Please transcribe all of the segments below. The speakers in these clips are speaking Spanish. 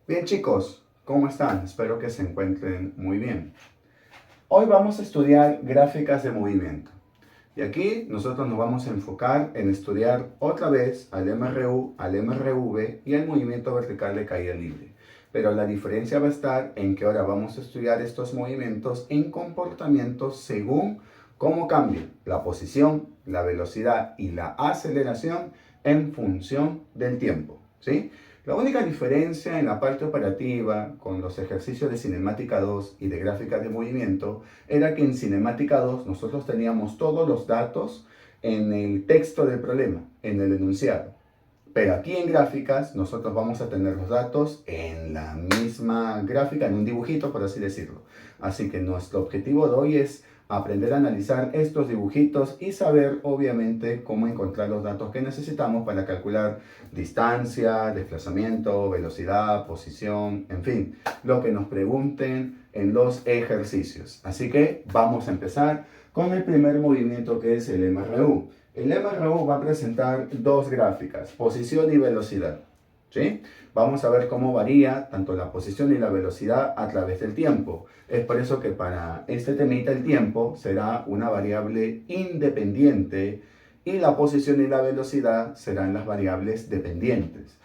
Bien chicos, ¿cómo están? Espero que se encuentren muy bien. Hoy vamos a estudiar gráficas de movimiento. Y aquí nosotros nos vamos a enfocar en estudiar otra vez al MRU, al MRV y al movimiento vertical de caída libre. Pero la diferencia va a estar en que ahora vamos a estudiar estos movimientos en comportamientos según cómo cambia la posición, la velocidad y la aceleración en función del tiempo. ¿Sí? La única diferencia en la parte operativa con los ejercicios de cinemática 2 y de gráficas de movimiento era que en cinemática 2 nosotros teníamos todos los datos en el texto del problema, en el enunciado. Pero aquí en gráficas nosotros vamos a tener los datos en la misma gráfica, en un dibujito por así decirlo. Así que nuestro objetivo de hoy es aprender a analizar estos dibujitos y saber obviamente cómo encontrar los datos que necesitamos para calcular distancia, desplazamiento, velocidad, posición, en fin, lo que nos pregunten en los ejercicios. Así que vamos a empezar con el primer movimiento que es el MRU. El MRU va a presentar dos gráficas, posición y velocidad. ¿Sí? Vamos a ver cómo varía tanto la posición y la velocidad a través del tiempo. Es por eso que para este temita el tiempo será una variable independiente y la posición y la velocidad serán las variables dependientes.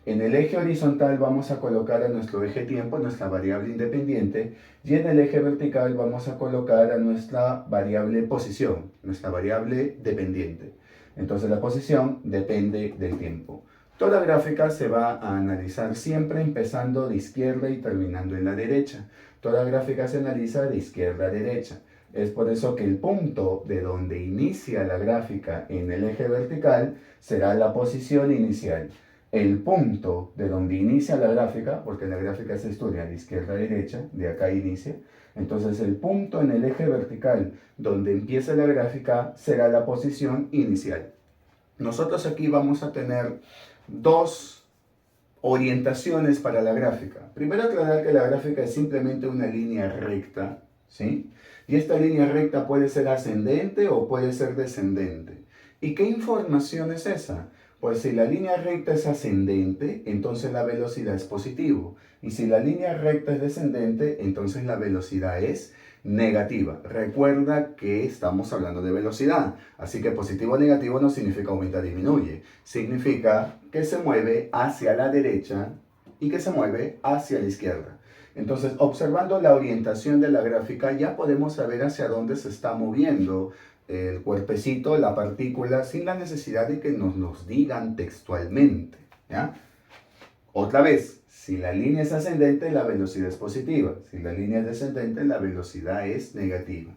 En el eje horizontal vamos a colocar a nuestro eje tiempo, nuestra variable independiente, y en el eje vertical vamos a colocar a nuestra variable posición, nuestra variable dependiente. Entonces la posición depende del tiempo. Toda gráfica se va a analizar siempre empezando de izquierda y terminando en la derecha. Toda gráfica se analiza de izquierda a derecha. Es por eso que el punto de donde inicia la gráfica en el eje vertical será la posición inicial. El punto de donde inicia la gráfica, porque la gráfica se estudia de izquierda a derecha, de acá inicia, entonces el punto en el eje vertical donde empieza la gráfica será la posición inicial. Nosotros aquí vamos a tener dos orientaciones para la gráfica. Primero aclarar que la gráfica es simplemente una línea recta, ¿sí? Y esta línea recta puede ser ascendente o puede ser descendente. ¿Y qué información es esa? Pues si la línea recta es ascendente, entonces la velocidad es positivo. Y si la línea recta es descendente, entonces la velocidad es negativa. Recuerda que estamos hablando de velocidad. Así que positivo o negativo no significa aumenta o disminuye. Significa que se mueve hacia la derecha y que se mueve hacia la izquierda. Entonces, observando la orientación de la gráfica, ya podemos saber hacia dónde se está moviendo el cuerpecito, la partícula, sin la necesidad de que nos los digan textualmente. ¿Ya? Otra vez, si la línea es ascendente, la velocidad es positiva. Si la línea es descendente, la velocidad es negativa.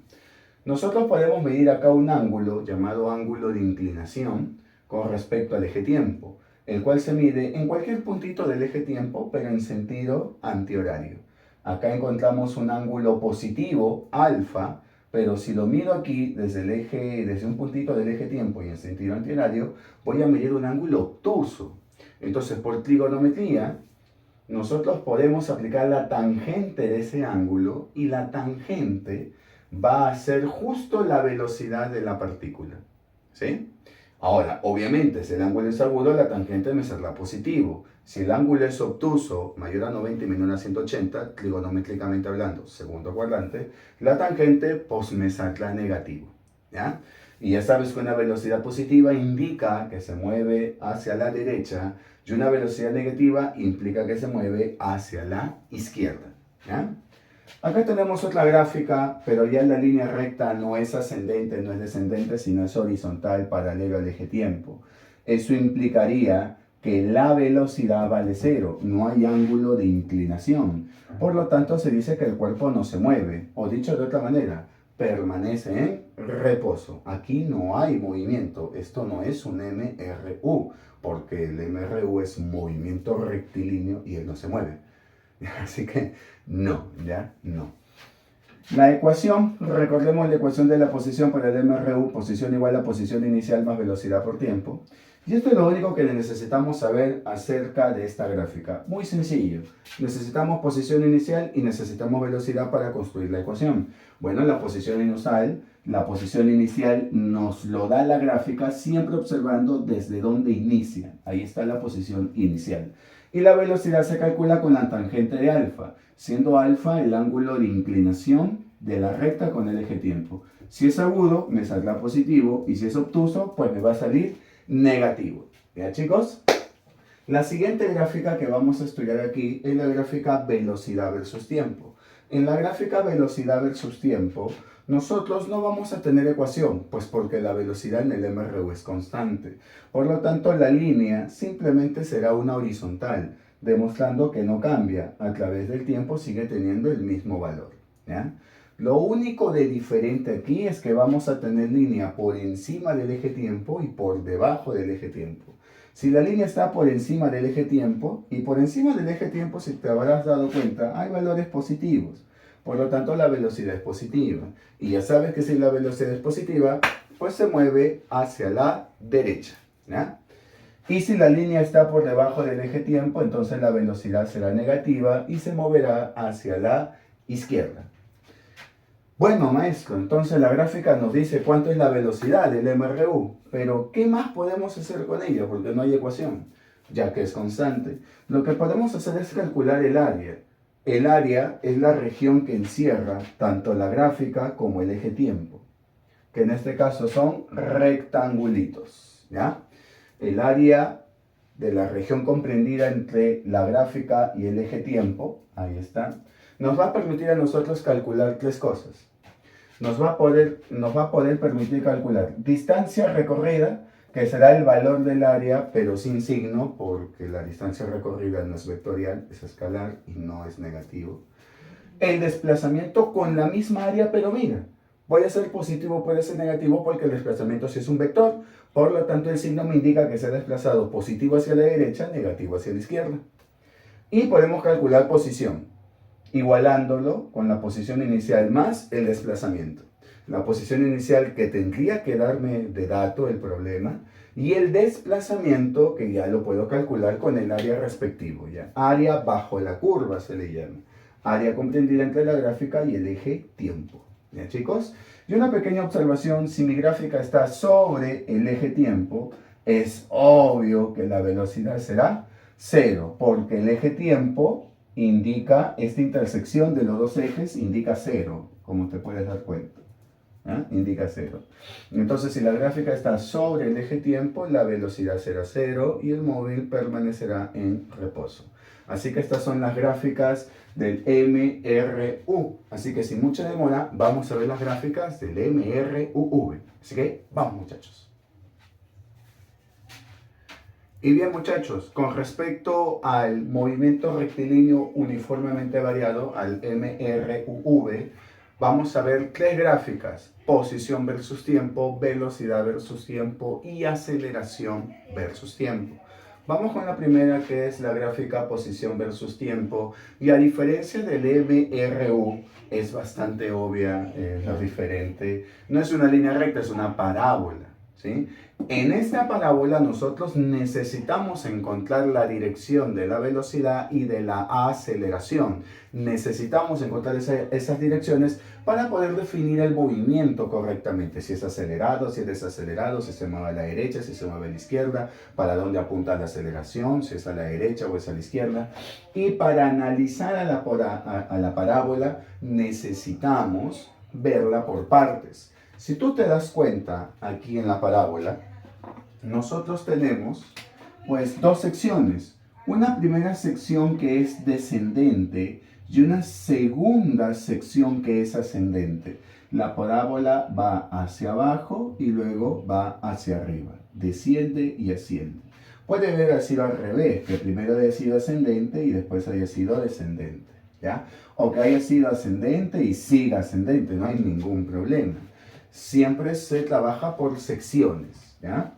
Nosotros podemos medir acá un ángulo llamado ángulo de inclinación con respecto al eje tiempo, el cual se mide en cualquier puntito del eje tiempo, pero en sentido antihorario. Acá encontramos un ángulo positivo, alfa, pero si lo mido aquí desde un puntito del eje tiempo y en sentido antihorario, voy a medir un ángulo obtuso. Entonces, por trigonometría, nosotros podemos aplicar la tangente de ese ángulo y la tangente va a ser justo la velocidad de la partícula. ¿Sí? Ahora, obviamente, si el ángulo es agudo, la tangente me saldrá positivo. Si el ángulo es obtuso, mayor a 90 y menor a 180, trigonométricamente hablando, segundo cuadrante, la tangente pues me saldrá negativo. ¿Ya? Y ya sabes que una velocidad positiva indica que se mueve hacia la derecha y una velocidad negativa implica que se mueve hacia la izquierda. ¿Ya? Acá tenemos otra gráfica, pero ya la línea recta no es ascendente, no es descendente, sino es horizontal, paralelo al eje tiempo. Eso implicaría que la velocidad vale cero, no hay ángulo de inclinación. Por lo tanto, se dice que el cuerpo no se mueve, o dicho de otra manera, permanece en reposo. Aquí no hay movimiento, esto no es un MRU, porque el MRU es movimiento rectilíneo y él no se mueve. Así que no, ya no. La ecuación, recordemos la ecuación de la posición para el MRU, posición igual a posición inicial más velocidad por tiempo. Y esto es lo único que necesitamos saber acerca de esta gráfica. Muy sencillo. Necesitamos posición inicial y necesitamos velocidad para construir la ecuación. Bueno, la posición inicial nos lo da la gráfica siempre observando desde dónde inicia. Ahí está la posición inicial. Y la velocidad se calcula con la tangente de alfa, siendo alfa el ángulo de inclinación de la recta con el eje tiempo. Si es agudo, me saldrá positivo, y si es obtuso, pues me va a salir negativo. ¿Ya, chicos? La siguiente gráfica que vamos a estudiar aquí es la gráfica velocidad versus tiempo. En la gráfica velocidad versus tiempo, nosotros no vamos a tener ecuación, pues porque la velocidad en el MRU es constante. Por lo tanto, la línea simplemente será una horizontal, demostrando que no cambia. A través del tiempo sigue teniendo el mismo valor. ¿Ya? Lo único de diferente aquí es que vamos a tener línea por encima del eje tiempo y por debajo del eje tiempo. Si la línea está por encima del eje tiempo, y por encima del eje tiempo, si te habrás dado cuenta, hay valores positivos. Por lo tanto, la velocidad es positiva. Y ya sabes que si la velocidad es positiva, pues se mueve hacia la derecha. ¿Ya? Y si la línea está por debajo del eje tiempo, entonces la velocidad será negativa y se moverá hacia la izquierda. Bueno, maestro, entonces la gráfica nos dice cuánto es la velocidad del MRU, pero ¿qué más podemos hacer con ella? Porque no hay ecuación, ya que es constante. Lo que podemos hacer es calcular el área. El área es la región que encierra tanto la gráfica como el eje tiempo, que en este caso son rectangulitos, ¿ya? El área de la región comprendida entre la gráfica y el eje tiempo, ahí está, nos va a permitir a nosotros calcular tres cosas. Nos va a poder permitir calcular distancia recorrida, que será el valor del área, pero sin signo, porque la distancia recorrida no es vectorial, es escalar y no es negativo. El desplazamiento con la misma área, pero mira, puede ser positivo, puede ser negativo, porque el desplazamiento sí es un vector. Por lo tanto, el signo me indica que se ha desplazado positivo hacia la derecha, negativo hacia la izquierda. Y podemos calcular posición, igualándolo con la posición inicial más el desplazamiento. La posición inicial que tendría que darme de dato el problema, y el desplazamiento que ya lo puedo calcular con el área respectivo. ¿Ya? Área bajo la curva se le llama. Área comprendida entre la gráfica y el eje tiempo. ¿Ya, chicos? Y una pequeña observación: si mi gráfica está sobre el eje tiempo, es obvio que la velocidad será 0, porque el eje tiempo indica, esta intersección de los dos ejes indica 0, como te puedes dar cuenta. Indica 0. Entonces, si la gráfica está sobre el eje tiempo, la velocidad será 0 y el móvil permanecerá en reposo. Así que estas son las gráficas del MRU. Así que sin mucha demora, vamos a ver las gráficas del MRUV. Así que, vamos, muchachos. Y bien, muchachos, con respecto al movimiento rectilíneo uniformemente variado, al MRUV, vamos a ver tres gráficas: posición versus tiempo, velocidad versus tiempo y aceleración versus tiempo. Vamos con la primera, que es la gráfica posición versus tiempo, y a diferencia del MRU, es bastante obvia la diferente. No es una línea recta, es una parábola, ¿sí? En esta parábola nosotros necesitamos encontrar la dirección de la velocidad y de la aceleración. Necesitamos encontrar esas direcciones para poder definir el movimiento correctamente. Si es acelerado, si es desacelerado, si se mueve a la derecha, si se mueve a la izquierda, para dónde apunta la aceleración, si es a la derecha o es a la izquierda. Y para analizar a la parábola necesitamos verla por partes. Si tú te das cuenta, aquí en la parábola, nosotros tenemos pues dos secciones. Una primera sección que es descendente y una segunda sección que es ascendente. La parábola va hacia abajo y luego va hacia arriba. Desciende y asciende. Puede haber sido al revés, que primero haya sido ascendente y después haya sido descendente, ¿ya? O que haya sido ascendente y siga ascendente, no hay ningún problema. Siempre se trabaja por secciones, ¿ya?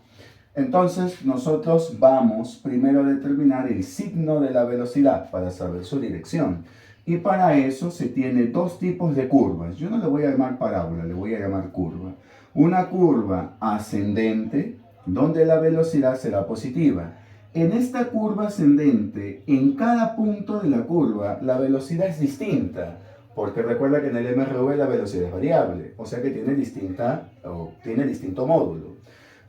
Entonces nosotros vamos primero a determinar el signo de la velocidad para saber su dirección. Y para eso se tiene dos tipos de curvas. Yo no le voy a llamar parábola, le voy a llamar curva. Una curva ascendente donde la velocidad será positiva. En esta curva ascendente, en cada punto de la curva, la velocidad es distinta, porque recuerda que en el MRV la velocidad es variable, o sea que tiene distinto módulo.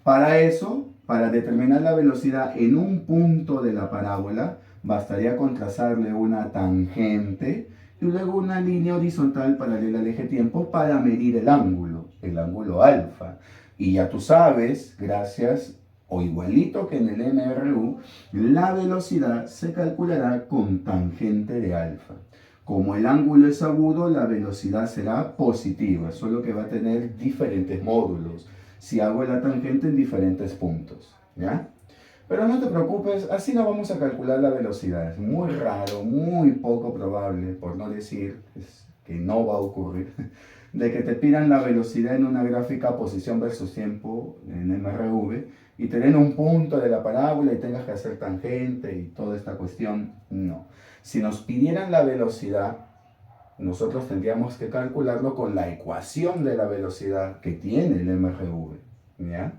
Para eso, para determinar la velocidad en un punto de la parábola, bastaría con trazarle una tangente y luego una línea horizontal paralela al eje tiempo para medir el ángulo alfa. Y ya tú sabes, gracias o igualito que en el MRU, la velocidad se calculará con tangente de alfa. Como el ángulo es agudo, la velocidad será positiva, solo que va a tener diferentes módulos si hago la tangente en diferentes puntos, ¿ya? Pero no te preocupes, así no vamos a calcular la velocidad. Es muy raro, muy poco probable, por no decir que no va a ocurrir, de que te pidan la velocidad en una gráfica posición versus tiempo en MRV y te den un punto de la parábola y tengas que hacer tangente y toda esta cuestión. No. Si nos pidieran la velocidad, nosotros tendríamos que calcularlo con la ecuación de la velocidad que tiene el MRV, ¿ya?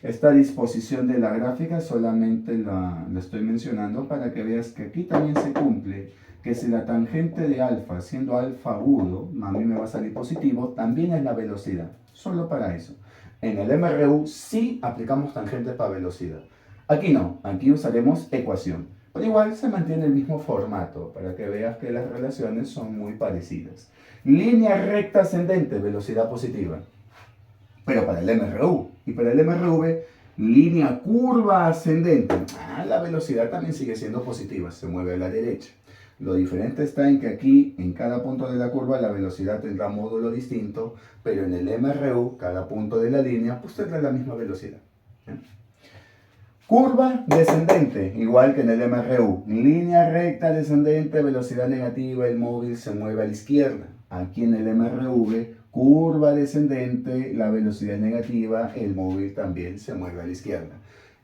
Esta disposición de la gráfica solamente la estoy mencionando para que veas que aquí también se cumple que si la tangente de alfa, siendo alfa agudo, a mí me va a salir positivo, también es la velocidad, solo para eso. En el MRU sí aplicamos tangente para velocidad. Aquí no, aquí usaremos ecuación. Pero igual se mantiene el mismo formato para que veas que las relaciones son muy parecidas. Línea recta ascendente, velocidad positiva. Pero para el MRU y para el MRV, línea curva ascendente. La velocidad también sigue siendo positiva, se mueve a la derecha. Lo diferente está en que aquí, en cada punto de la curva, la velocidad tendrá módulo distinto, pero en el MRU, cada punto de la línea, pues tendrá la misma velocidad. Curva descendente, igual que en el MRU. Línea recta descendente, velocidad negativa, el móvil se mueve a la izquierda. Aquí en el MRV, curva descendente, la velocidad negativa, el móvil también se mueve a la izquierda.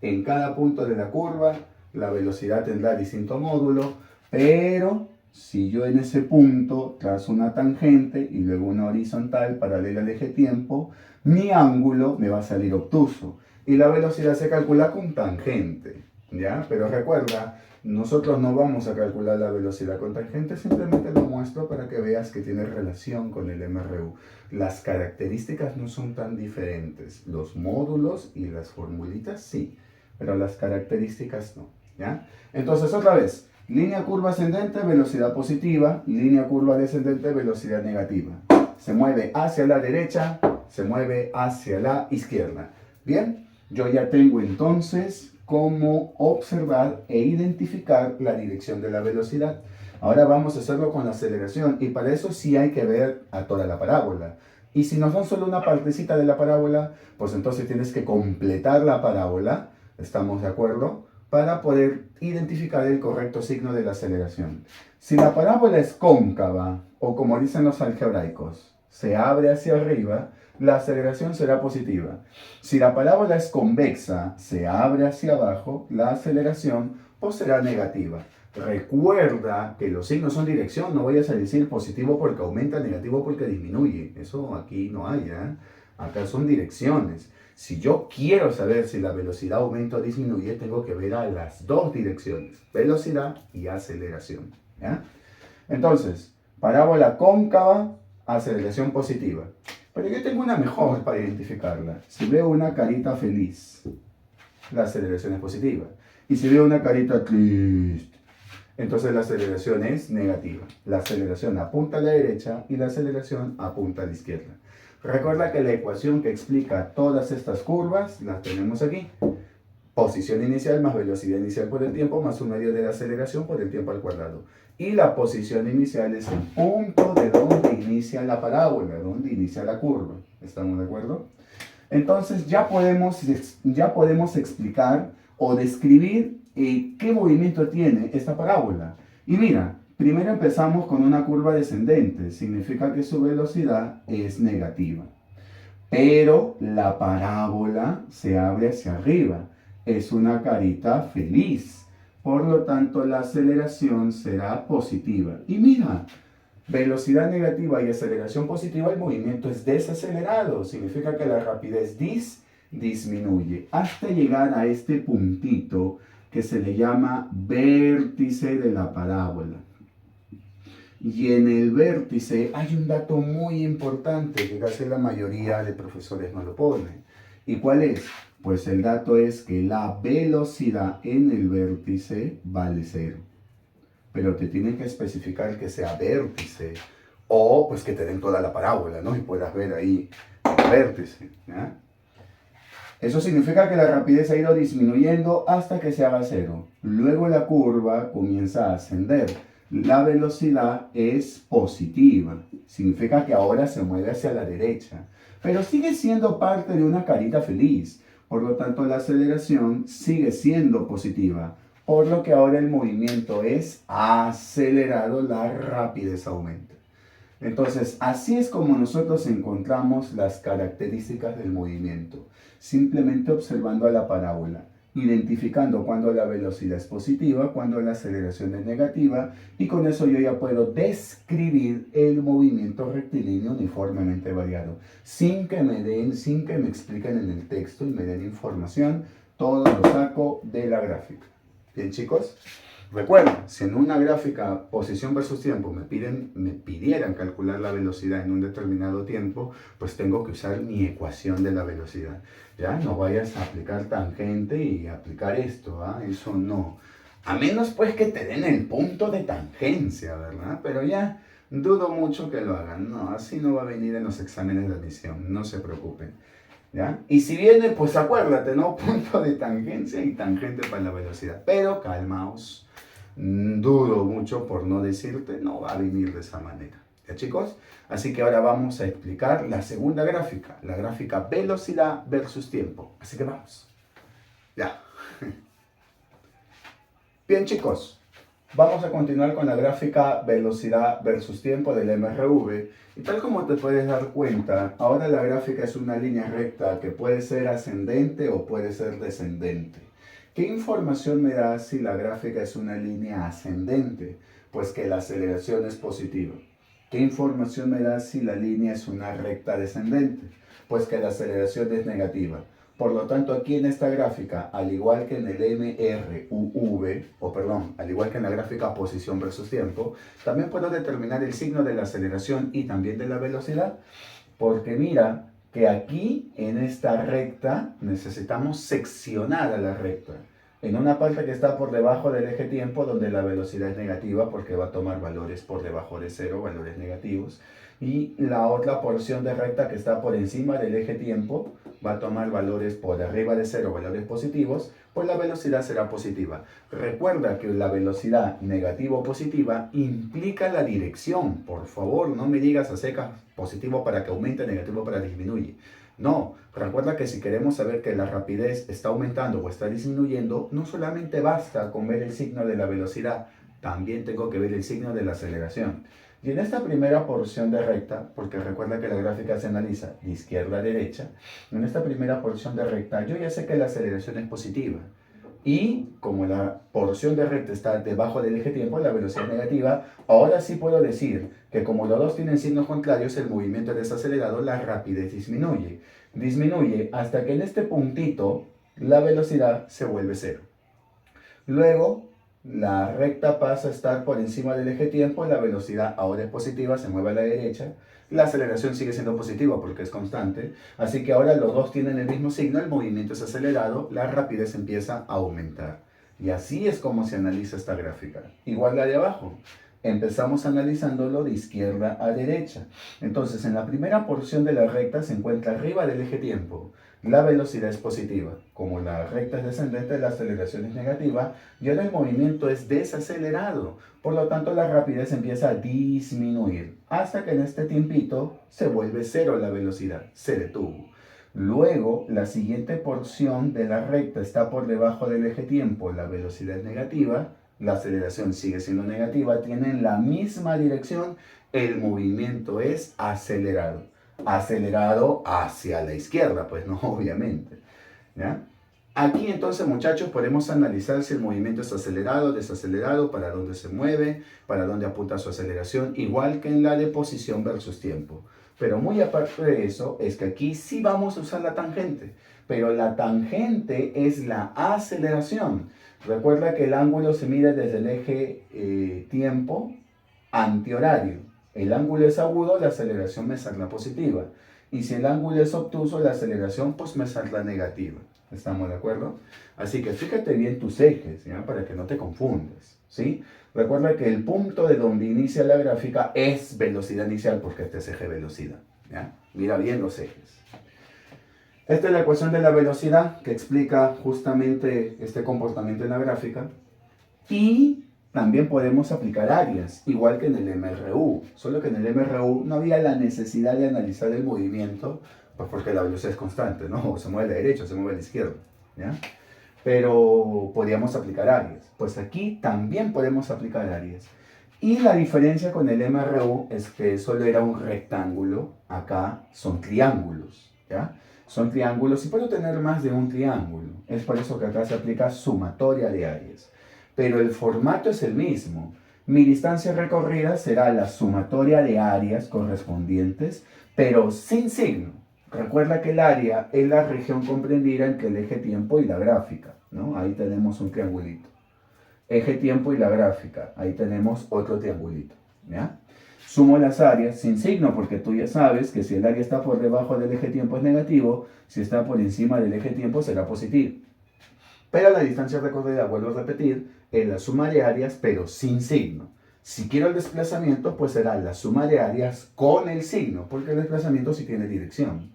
En cada punto de la curva, la velocidad tendrá distinto módulo, pero si yo en ese punto trazo una tangente y luego una horizontal paralela al eje tiempo, mi ángulo me va a salir obtuso. Y la velocidad se calcula con tangente, ¿ya? Pero recuerda, nosotros no vamos a calcular la velocidad con tangente, simplemente lo muestro para que veas que tiene relación con el MRU. Las características no son tan diferentes, los módulos y las formulitas sí, pero las características no, ¿ya? Entonces otra vez, línea curva ascendente, velocidad positiva, línea curva descendente, velocidad negativa. Se mueve hacia la derecha, se mueve hacia la izquierda. Bien, yo ya tengo entonces cómo observar e identificar la dirección de la velocidad. Ahora vamos a hacerlo con la aceleración y para eso sí hay que ver a toda la parábola. Y si nos dan solo una partecita de la parábola, pues entonces tienes que completar la parábola, ¿estamos de acuerdo? Para poder identificar el correcto signo de la aceleración. Si la parábola es cóncava, o como dicen los algebraicos, se abre hacia arriba, la aceleración será positiva. Si la parábola es convexa, se abre hacia abajo, la aceleración pues será negativa. Recuerda que los signos son dirección, no vayas a decir positivo porque aumenta, negativo porque disminuye. Eso aquí no hay, ¿eh? Acá son direcciones. Si yo quiero saber si la velocidad aumenta o disminuye, tengo que ver a las dos direcciones, velocidad y aceleración, ¿ya? Entonces, parábola cóncava, aceleración positiva. Pero yo tengo una mejor para identificarla. Si veo una carita feliz, la aceleración es positiva. Y si veo una carita triste, entonces la aceleración es negativa. La aceleración apunta a la derecha y la aceleración apunta a la izquierda. Recuerda que la ecuación que explica todas estas curvas la tenemos aquí. Posición inicial más velocidad inicial por el tiempo más un medio de la aceleración por el tiempo al cuadrado. Y la posición inicial es el punto de donde inicia la parábola, donde inicia la curva. ¿Estamos de acuerdo? Entonces ya podemos explicar o describir qué movimiento tiene esta parábola. Y mira, primero empezamos con una curva descendente, significa que su velocidad es negativa. Pero la parábola se abre hacia arriba, es una carita feliz. Por lo tanto, la aceleración será positiva. Y mira, velocidad negativa y aceleración positiva, el movimiento es desacelerado. Significa que la rapidez dis disminuye hasta llegar a este puntito que se le llama vértice de la parábola. Y en el vértice hay un dato muy importante que casi la mayoría de profesores no lo ponen. ¿Y cuál es? Pues el dato es que la velocidad en el vértice vale 0. Pero te tienen que especificar que sea vértice o pues que te den toda la parábola, ¿no? Y puedas ver ahí el vértice, ¿ya? Eso significa que la rapidez ha ido disminuyendo hasta que se haga 0. Luego la curva comienza a ascender. La velocidad es positiva. Significa que ahora se mueve hacia la derecha. Pero sigue siendo parte de una carita feliz. Por lo tanto, la aceleración sigue siendo positiva. Por lo que ahora el movimiento es acelerado, la rapidez aumenta. Entonces, así es como nosotros encontramos las características del movimiento, simplemente observando a la parábola, identificando cuando la velocidad es positiva, cuando la aceleración es negativa, y con eso yo ya puedo describir el movimiento rectilíneo uniformemente variado, sin que me expliquen en el texto y me den información, todo lo saco de la gráfica. ¿Bien, chicos? Recuerda, si en una gráfica posición versus tiempo me pidieran calcular la velocidad en un determinado tiempo, pues tengo que usar mi ecuación de la velocidad. Ya, no vayas a aplicar tangente y aplicar esto, ¿ah? Eso no. A menos pues que te den el punto de tangencia, ¿verdad? Pero ya dudo mucho que lo hagan. No, así no va a venir en los exámenes de admisión, no se preocupen. ¿Ya? Y si viene, pues acuérdate, ¿no? Punto de tangencia y tangente para la velocidad. Pero calmaos. Dudo mucho, por no decirte, no va a venir de esa manera. ¿Ya, chicos? Así que ahora vamos a explicar la segunda gráfica, la gráfica velocidad versus tiempo. Así que vamos. Ya. Bien, chicos. Vamos a continuar con la gráfica velocidad versus tiempo del MRV. Y tal como te puedes dar cuenta, ahora la gráfica es una línea recta que puede ser ascendente o puede ser descendente. ¿Qué información me da si la gráfica es una línea ascendente? Pues que la aceleración es positiva. ¿Qué información me da si la línea es una recta descendente? Pues que la aceleración es negativa. Por lo tanto, aquí en esta gráfica, al igual que en el MRUV, al igual que en la gráfica posición versus tiempo, también puedo determinar el signo de la aceleración y también de la velocidad, porque mira que aquí en esta recta necesitamos seccionar a la recta. En una parte que está por debajo del eje tiempo, donde la velocidad es negativa porque va a tomar valores por debajo de 0, valores negativos, y la otra porción de recta que está por encima del eje tiempo va a tomar valores por arriba de 0, valores positivos, pues la velocidad será positiva. Recuerda que la velocidad negativa o positiva implica la dirección. Por favor, no me digas a secas positivo para que aumente, negativo para que disminuye. No, recuerda que si queremos saber que la rapidez está aumentando o está disminuyendo, no solamente basta con ver el signo de la velocidad, también tengo que ver el signo de la aceleración. Y en esta primera porción de recta, porque recuerda que la gráfica se analiza de izquierda a derecha, en esta primera porción de recta yo ya sé que la aceleración es positiva. Y como la porción de recta está debajo del eje tiempo, la velocidad negativa, ahora sí puedo decir que como los dos tienen signos contrarios, el movimiento es desacelerado, la rapidez disminuye. Disminuye hasta que en este puntito la velocidad se vuelve 0. Luego, la recta pasa a estar por encima del eje tiempo, la velocidad ahora es positiva, se mueve a la derecha, la aceleración sigue siendo positiva porque es constante, así que ahora los dos tienen el mismo signo, el movimiento es acelerado, la rapidez empieza a aumentar. Y así es como se analiza esta gráfica. Igual la de abajo. Empezamos analizándolo de izquierda a derecha. Entonces, en la primera porción de la recta se encuentra arriba del eje tiempo. La velocidad es positiva. Como la recta es descendente, la aceleración es negativa y ahora el movimiento es desacelerado. Por lo tanto, la rapidez empieza a disminuir hasta que en este tiempito se vuelve 0 la velocidad, se detuvo. Luego, la siguiente porción de la recta está por debajo del eje tiempo, la velocidad es negativa, la aceleración sigue siendo negativa, tienen la misma dirección, el movimiento es acelerado. Acelerado hacia la izquierda, pues no, obviamente. ¿Ya? Aquí entonces, muchachos, podemos analizar si el movimiento es acelerado, desacelerado, para dónde se mueve, para dónde apunta su aceleración, igual que en la de posición versus tiempo. Pero muy aparte de eso, es que aquí sí vamos a usar la tangente. pero la tangente es la aceleración. Recuerda que el ángulo se mide desde el eje tiempo antihorario. El ángulo es agudo, la aceleración me saldrá positiva. Y si el ángulo es obtuso, la aceleración pues me saldrá negativa. ¿Estamos de acuerdo? Así que fíjate bien tus ejes, ¿ya? Para que no te confundas, ¿sí? Recuerda que el punto de donde inicia la gráfica es velocidad inicial, porque este es eje velocidad, ¿ya? Mira bien los ejes. Esta es la ecuación de la velocidad que explica justamente este comportamiento en la gráfica. Y también podemos aplicar áreas, igual que en el MRU. Solo que en el MRU no había la necesidad de analizar el movimiento, pues porque la velocidad es constante, ¿no? O se mueve a la derecha, o se mueve a la izquierda, ¿ya? Pero podíamos aplicar áreas. Pues aquí también podemos aplicar áreas. Y la diferencia con el MRU es que solo era un rectángulo, acá son triángulos, ¿ya? Son triángulos y puedo tener más de un triángulo. Es por eso que acá se aplica sumatoria de áreas. Pero el formato es el mismo. Mi distancia recorrida será la sumatoria de áreas correspondientes, pero sin signo. Recuerda que el área es la región comprendida entre el eje tiempo y la gráfica, ¿no? Ahí tenemos un triangulito. Eje tiempo y la gráfica, ahí tenemos otro triangulito, ¿ya? Sumo las áreas sin signo, porque tú ya sabes que si el área está por debajo del eje tiempo es negativo, si está por encima del eje tiempo será positivo. Pero la distancia recorrida, vuelvo a repetir, es la suma de áreas, pero sin signo. Si quiero el desplazamiento, pues será la suma de áreas con el signo, porque el desplazamiento sí tiene dirección.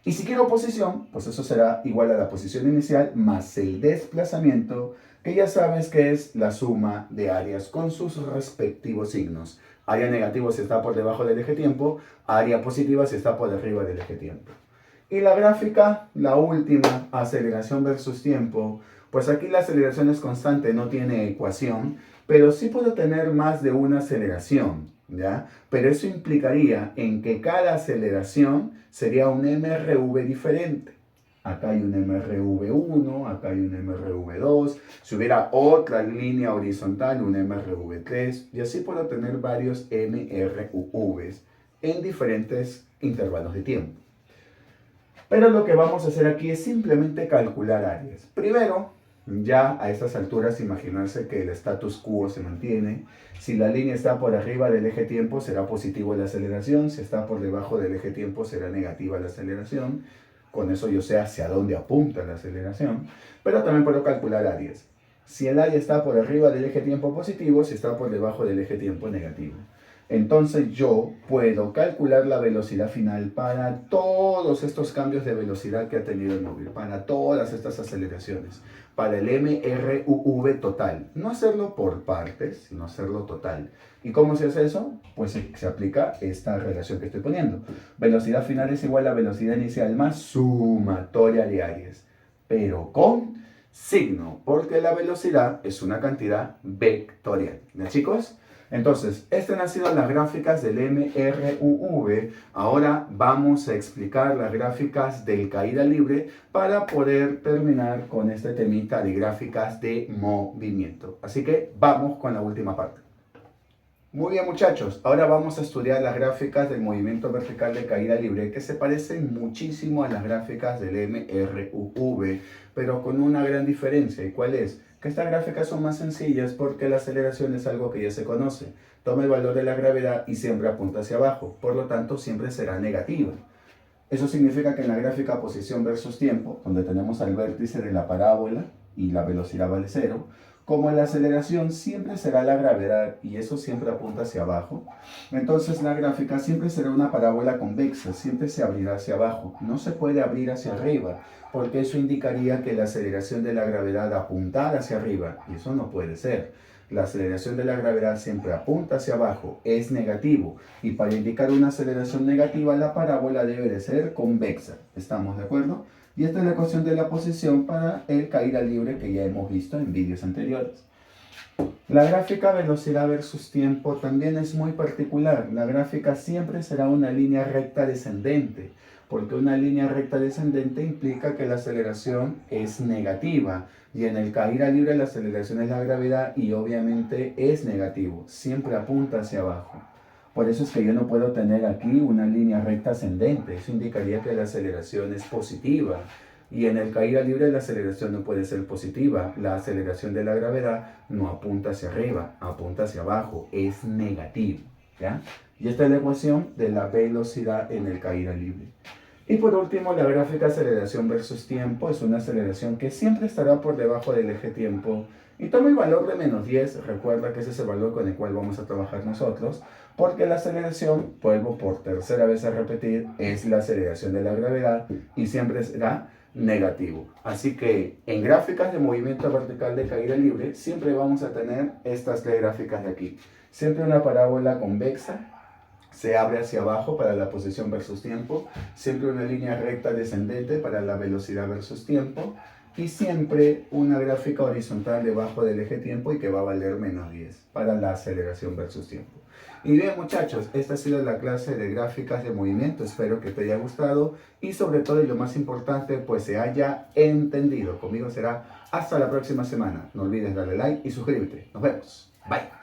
Y si quiero posición, pues eso será igual a la posición inicial más el desplazamiento, que ya sabes que es la suma de áreas con sus respectivos signos. Área negativa si está por debajo del eje tiempo, área positiva si está por arriba del eje tiempo. Y la gráfica, la última, aceleración versus tiempo, pues aquí la aceleración es constante, no tiene ecuación, pero sí puedo tener más de una aceleración, ¿ya? Pero eso implicaría en que cada aceleración sería un MRV diferente. Acá hay un MRV1, acá hay un MRV2, si hubiera otra línea horizontal, un MRV3, y así puedo tener varios MRVs en diferentes intervalos de tiempo. Pero lo que vamos a hacer aquí es simplemente calcular áreas. Primero, ya a estas alturas imaginarse que el status quo se mantiene. Si la línea está por arriba del eje tiempo será positivo la aceleración, si está por debajo del eje tiempo será negativa la aceleración. Con eso yo sé hacia dónde apunta la aceleración, pero también puedo calcular áreas. Si el área está por arriba del eje tiempo positivo, si está por debajo del eje tiempo negativo. Entonces yo puedo calcular la velocidad final para todos estos cambios de velocidad que ha tenido el móvil, para todas estas aceleraciones, para el MRUV total. No hacerlo por partes, sino hacerlo total. ¿Y cómo se hace eso? Pues se aplica esta relación que estoy poniendo. Velocidad final es igual a velocidad inicial más sumatoria de áreas, pero con signo, porque la velocidad es una cantidad vectorial. ¿Ya, chicos? Entonces, estas han sido las gráficas del MRUV. Ahora vamos a explicar las gráficas del caída libre para poder terminar con este temita de gráficas de movimiento. Así que vamos con la última parte. Muy bien, muchachos, ahora vamos a estudiar las gráficas del movimiento vertical de caída libre, que se parecen muchísimo a las gráficas del MRUV, pero con una gran diferencia. ¿Y cuál es? Que estas gráficas son más sencillas porque la aceleración es algo que ya se conoce. Toma el valor de la gravedad y siempre apunta hacia abajo, por lo tanto siempre será negativa. Eso significa que en la gráfica posición versus tiempo, donde tenemos al vértice de la parábola y la velocidad vale cero, como la aceleración siempre será la gravedad y eso siempre apunta hacia abajo, entonces la gráfica siempre será una parábola convexa, siempre se abrirá hacia abajo, no se puede abrir hacia arriba, porque eso indicaría que la aceleración de la gravedad apuntara hacia arriba, y eso no puede ser. La aceleración de la gravedad siempre apunta hacia abajo, es negativo, y para indicar una aceleración negativa la parábola debe de ser convexa. ¿Estamos de acuerdo? Y esta es la ecuación de la posición para el caída libre que ya hemos visto en vídeos anteriores. La gráfica velocidad versus tiempo también es muy particular. La gráfica siempre será una línea recta descendente, porque una línea recta descendente implica que la aceleración es negativa. Y en el caída libre la aceleración es la gravedad y obviamente es negativo. Siempre apunta hacia abajo. Por eso es que yo no puedo tener aquí una línea recta ascendente. Eso indicaría que la aceleración es positiva. Y en el caída libre la aceleración no puede ser positiva. La aceleración de la gravedad no apunta hacia arriba, apunta hacia abajo, es negativo, ¿ya? Y esta es la ecuación de la velocidad en el caída libre. Y por último, la gráfica aceleración versus tiempo es una aceleración que siempre estará por debajo del eje tiempo. Y toma el valor de -10, recuerda que ese es el valor con el cual vamos a trabajar nosotros, porque la aceleración, vuelvo por tercera vez a repetir, es la aceleración de la gravedad y siempre será negativo. Así que en gráficas de movimiento vertical de caída libre, siempre vamos a tener estas tres gráficas de aquí. Siempre una parábola convexa, se abre hacia abajo para la posición versus tiempo, siempre una línea recta descendente para la velocidad versus tiempo, y siempre una gráfica horizontal debajo del eje tiempo y que va a valer -10 para la aceleración versus tiempo. Y bien muchachos, esta ha sido la clase de gráficas de movimiento, espero que te haya gustado y sobre todo y lo más importante pues se haya entendido. Conmigo será hasta la próxima semana, no olvides darle like y suscribirte, nos vemos, bye.